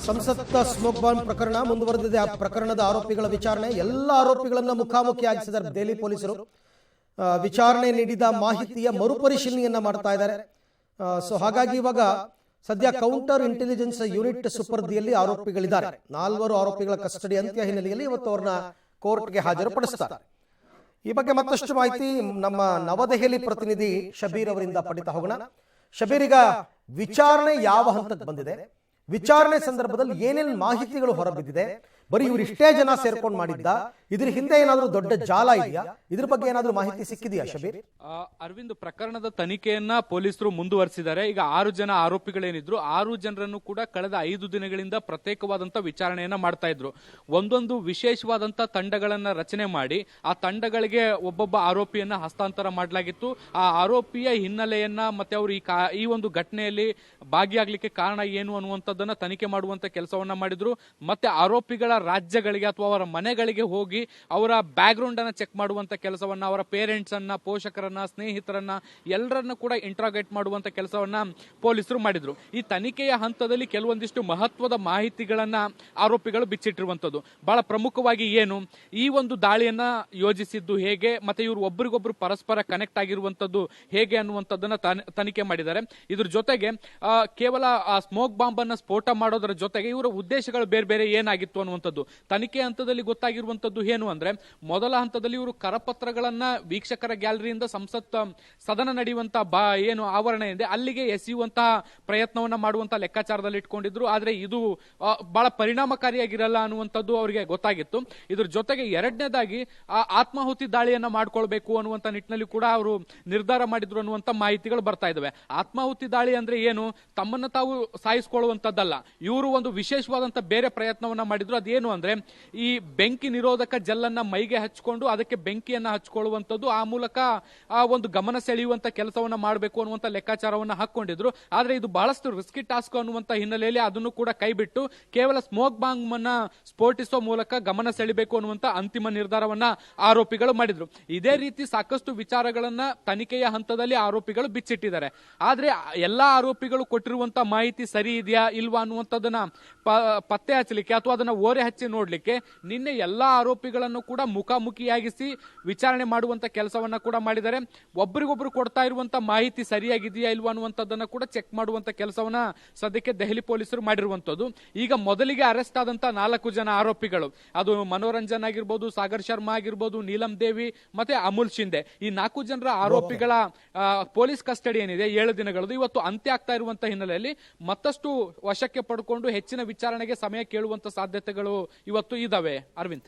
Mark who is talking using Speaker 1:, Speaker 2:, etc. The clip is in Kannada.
Speaker 1: ಸಂಸತ್ ಸ್ಮೋಕ್ ಬಾಂಬ್ ಪ್ರಕರಣ ಮುಂದುವರೆದಿದೆ. ಆ ಪ್ರಕರಣದ ಆರೋಪಿಗಳ ವಿಚಾರಣೆ, ಎಲ್ಲ ಆರೋಪಿಗಳನ್ನ ಮುಖಾಮುಖಿಯಾಗಿಸಿದ್ದಾರೆ ದೆಹಲಿ ಪೊಲೀಸರು. ವಿಚಾರಣೆ ನೀಡಿದ ಮಾಹಿತಿಯ ಮರುಪರಿಶೀಲನೆಯನ್ನ ಮಾಡ್ತಾ ಇದ್ದಾರೆ. ಸೊ ಹಾಗಾಗಿ ಇವಾಗ ಸದ್ಯ ಕೌಂಟರ್ ಇಂಟೆಲಿಜೆನ್ಸ್ ಯೂನಿಟ್ ಸುಪರ್ದಿಯಲ್ಲಿ ಆರೋಪಿಗಳಿದ್ದಾರೆ. 4 ಆರೋಪಿಗಳ ಕಸ್ಟಡಿ ಅಂತ್ಯ ಹಿನ್ನೆಲೆಯಲ್ಲಿ ಇವತ್ತು ಅವರನ್ನ ಕೋರ್ಟ್ಗೆ ಹಾಜರುಪಡಿಸುತ್ತಾರೆ. ಈ ಬಗ್ಗೆ ಮತ್ತಷ್ಟು ಮಾಹಿತಿ ನಮ್ಮ ನವದೆಹಲಿ ಪ್ರತಿನಿಧಿ ಶಬೀರ್ ಅವರಿಂದ ಪಡಿತಾ ಹೋಗೋಣ. ಶಬೀರ್, ಈಗ ವಿಚಾರಣೆ ಯಾವ ಹಂತಕ್ಕೆ ಬಂದಿದೆ? ವಿಚಾರಣೆ ಸಂದರ್ಭದಲ್ಲಿ ಏನೇನು ಮಾಹಿತಿಗಳು ಹೊರಬಿದ್ದಿದೆ? ಬರೀ ಇವರು ಇಷ್ಟೇ ಜನ ಸೇರ್ಕೊಂಡು ಮಾಡಿದ್ದ, ಇದ್ರ ಹಿಂದೆ ಏನಾದ್ರೂ ದೊಡ್ಡ ಜಾಲ ಇದೆಯಾ? ಇದ್ರ ಬಗ್ಗೆ ಏನಾದ್ರೂ ಮಾಹಿತಿ ಸಿಕ್ಕಿದೆಯಾ ಶಬೀರ್?
Speaker 2: ಅರವಿಂದ್, ಪ್ರಕರಣದ ತನಿಖೆಯನ್ನ ಪೊಲೀಸರು ಮುಂದುವರಿಸಿದ್ದಾರೆ. ಈಗ 6 ಜನ ಆರೋಪಿಗಳೇನಿದ್ರು 6 ಜನರನ್ನು ಕೂಡ ಕಳೆದ 5 ದಿನಗಳಿಂದ ಪ್ರತ್ಯೇಕವಾದಂತ ವಿಚಾರಣೆಯನ್ನ ಮಾಡ್ತಾ ಇದ್ರು. ಒಂದೊಂದು ವಿಶೇಷವಾದಂತ ತಂಡಗಳನ್ನ ರಚನೆ ಮಾಡಿ ಆ ತಂಡಗಳಿಗೆ ಒಬ್ಬೊಬ್ಬ ಆರೋಪಿಯನ್ನ ಹಸ್ತಾಂತರ ಮಾಡಲಾಗಿತ್ತು. ಆ ಆರೋಪಿಯ ಹಿನ್ನೆಲೆಯನ್ನ ಮತ್ತೆ ಅವರು ಈ ಒಂದು ಘಟನೆಯಲ್ಲಿ ಭಾಗಿಯಾಗಲಿಕ್ಕೆ ಕಾರಣ ಏನು ಅನ್ನುವಂಥದ್ದನ್ನ ತನಿಖೆ ಮಾಡುವಂತ ಕೆಲಸವನ್ನ ಮಾಡಿದ್ರು. ಮತ್ತೆ ಆರೋಪಿಗಳ ರಾಜ್ಯಗಳಿಗೆ ಅಥವಾ ಅವರ ಮನೆಗಳಿಗೆ ಹೋಗಿ ಅವರ ಬ್ಯಾಕ್ ಗ್ರೌಂಡ್ ಅನ್ನ ಚೆಕ್ ಮಾಡುವಂತ ಕೆಲಸವನ್ನ, ಅವರ ಪೇರೆಂಟ್ಸ್ ಅನ್ನ, ಪೋಷಕರನ್ನ, ಸ್ನೇಹಿತರನ್ನ ಎಲ್ಲರನ್ನ ಕೂಡ ಇಂಟ್ರಾಗೇಟ್ ಮಾಡುವಂತ ಕೆಲಸವನ್ನ ಪೊಲೀಸರು ಮಾಡಿದ್ರು. ಈ ತನಿಖೆಯ ಹಂತದಲ್ಲಿ ಕೆಲವೊಂದಿಷ್ಟು ಮಹತ್ವದ ಮಾಹಿತಿಗಳನ್ನ ಆರೋಪಿಗಳು ಬಿಚ್ಚಿಟ್ಟಿರುವಂತದ್ದು. ಬಹಳ ಪ್ರಮುಖವಾಗಿ ಏನು, ಈ ಒಂದು ದಾಳಿಯನ್ನ ಯೋಜಿಸಿದ್ದು ಹೇಗೆ, ಮತ್ತೆ ಇವರು ಒಬ್ಬರಿಗೊಬ್ರು ಪರಸ್ಪರ ಕನೆಕ್ಟ್ ಆಗಿರುವಂತದ್ದು ಹೇಗೆ ಅನ್ನುವಂಥದ್ದನ್ನ ತನಿಖೆ ಮಾಡಿದ್ದಾರೆ. ಇದ್ರ ಜೊತೆಗೆ ಕೇವಲ ಸ್ಮೋಕ್ ಬಾಂಬ್ ಅನ್ನ ಸ್ಫೋಟ ಮಾಡೋದರ ಜೊತೆಗೆ ಇವರ ಉದ್ದೇಶಗಳು ಬೇರೆ ಬೇರೆ ಏನಾಗಿತ್ತು ಅನ್ನುವಂಥದ್ದು ತನಿಖೆ ಹಂತದಲ್ಲಿ ಗೊತ್ತಾಗಿರುವಂತದ್ದು ಏನು ಅಂದ್ರೆ, ಮೊದಲ ಹಂತದಲ್ಲಿ ಇವರು ಕರಪತ್ರಗಳನ್ನ ವೀಕ್ಷಕರ ಗ್ಯಾಲರಿಯಿಂದ ಸಂಸತ್ ಸದನ ನಡೆಯುವಂತ ಏನು ಆವರಣ ಇದೆ ಅಲ್ಲಿಗೆ ಎಸೆಯುವಂತಹ ಪ್ರಯತ್ನವನ್ನ ಮಾಡುವಂತ ಲೆಕ್ಕಾಚಾರದಲ್ಲಿ ಇಟ್ಕೊಂಡಿದ್ರು. ಆದ್ರೆ ಇದು ಬಹಳ ಪರಿಣಾಮಕಾರಿಯಾಗಿರಲ್ಲ ಅನ್ನುವಂಥದ್ದು ಅವರಿಗೆ ಗೊತ್ತಾಗಿತ್ತು. ಇದ್ರ ಜೊತೆಗೆ ಎರಡನೇದಾಗಿ ಆತ್ಮಾಹುತಿ ದಾಳಿಯನ್ನ ಮಾಡ್ಕೊಳ್ಬೇಕು ಅನ್ನುವಂತ ನಿಟ್ಟಿನಲ್ಲಿ ಕೂಡ ಅವರು ನಿರ್ಧಾರ ಮಾಡಿದ್ರು ಅನ್ನುವಂತ ಮಾಹಿತಿಗಳು ಬರ್ತಾ ಇದಾವೆ. ಆತ್ಮಾಹುತಿ ದಾಳಿ ಅಂದ್ರೆ ಏನು, ತಮ್ಮನ್ನ ತಾವು ಸಾಯಿಸ್ಕೊಳ್ಳುವಂತದ್ದಲ್ಲ. ಇವರು ಒಂದು ವಿಶೇಷವಾದಂತ ಬೇರೆ ಪ್ರಯತ್ನವನ್ನ ಮಾಡಿದ್ರು. ಅದೇನು ಅಂದ್ರೆ, ಈ ಬೆಂಕಿ ನಿರೋಧಕ ಜೆಲ್ಲನ್ನ ಮೈಗೆ ಹಚ್ಕೊಂಡು ಅದಕ್ಕೆ ಬೆಂಕಿಯನ್ನ ಹಚ್ಕೊಳ್ಳುವಂಥದ್ದು, ಆ ಮೂಲಕ ಒಂದು ಗಮನ ಸೆಳೆಯುವಂತ ಕೆಲಸವನ್ನ ಮಾಡಬೇಕು ಅನ್ನುವಂತ ಲೆಕ್ಕಾಚಾರವನ್ನ ಹಾಕೊಂಡಿದ್ರು. ಆದ್ರೆ ಇದು ಬಹಳಷ್ಟು ರಿಸ್ಕಿ ಟಾಸ್ಕ್ ಅನ್ನುವಂತ ಹಿನ್ನೆಲೆಯಲ್ಲಿ ಅದನ್ನು ಕೂಡ ಕೈಬಿಟ್ಟು ಕೇವಲ ಸ್ಮೋಕ್ ಬಾಂಬ್ ಅನ್ನ ಸ್ಫೋಟಿಸುವ ಮೂಲಕ ಗಮನ ಸೆಳಿಬೇಕು ಅನ್ನುವಂತ ಅಂತಿಮ ನಿರ್ಧಾರವನ್ನ ಆರೋಪಿಗಳು ಮಾಡಿದ್ರು. ಇದೇ ರೀತಿ ಸಾಕಷ್ಟು ವಿಚಾರಗಳನ್ನ ತನಿಖೆಯ ಹಂತದಲ್ಲಿ ಆರೋಪಿಗಳು ಬಿಚ್ಚಿಟ್ಟಿದ್ದಾರೆ. ಆದ್ರೆ ಎಲ್ಲಾ ಆರೋಪಿಗಳು ಕೊಟ್ಟಿರುವಂತ ಮಾಹಿತಿ ಸರಿ ಇದೆಯಾ ಇಲ್ವಾ ಅನ್ನುವಂಥದ್ದನ್ನ ಪತ್ತೆ ಹಚ್ಚಲಿಕ್ಕೆ ಅಥವಾ ಅದನ್ನ ಓರೆ ಹಚ್ಚಿ ನೋಡ್ಲಿಕ್ಕೆ ನಿನ್ನೆ ಎಲ್ಲಾ ಆರೋಪಿಗಳನ್ನು ಕೂಡ ಮುಖಾಮುಖಿಯಾಗಿಸಿ ವಿಚಾರಣೆ ಮಾಡುವಂತ ಕೆಲಸವನ್ನ ಕೂಡ ಮಾಡಿದ್ದಾರೆ. ಒಬ್ಬರಿಗೊಬ್ರು ಕೊಡ್ತಾ ಇರುವಂತ ಮಾಹಿತಿ ಸರಿಯಾಗಿದೆಯಾ ಇಲ್ವಾ ಅನ್ನುವಂಥದ್ದನ್ನ ಕೂಡ ಚೆಕ್ ಮಾಡುವಂತ ಕೆಲಸವನ್ನ ಸದ್ಯಕ್ಕೆ ದೆಹಲಿ ಪೊಲೀಸರು ಮಾಡಿರುವಂತದ್ದು. ಈಗ ಮೊದಲಿಗೆ ಅರೆಸ್ಟ್ ಆದಂತ 4 ಜನ ಆರೋಪಿಗಳು, ಅದು ಮನೋರಂಜನ್ ಆಗಿರ್ಬೋದು, ಸಾಗರ್ ಶರ್ಮಾ ಆಗಿರ್ಬೋದು, ನೀಲಂ ದೇವಿ ಮತ್ತೆ ಅಮೂಲ್ ಶಿಂದೆ, ಈ 4 ಜನರ ಆರೋಪಿಗಳ ಪೊಲೀಸ್ ಕಸ್ಟಡಿ ಏನಿದೆ 7 ದಿನಗಳದ್ದು ಇವತ್ತು ಅಂತ್ಯ ಆಗ್ತಾ ಇರುವಂತ ಹಿನ್ನೆಲೆಯಲ್ಲಿ ಮತ್ತಷ್ಟು ವಶಕ್ಕೆ ಪಡ್ಕೊಂಡು ಹೆಚ್ಚಿನ ವಿಚಾರಣೆಗೆ ಸಮಯ ಕೇಳುವಂತ ಸಾಧ್ಯತೆಗಳು ಇವತ್ತು ಇದಾವೆ. ಅರವಿಂದ್.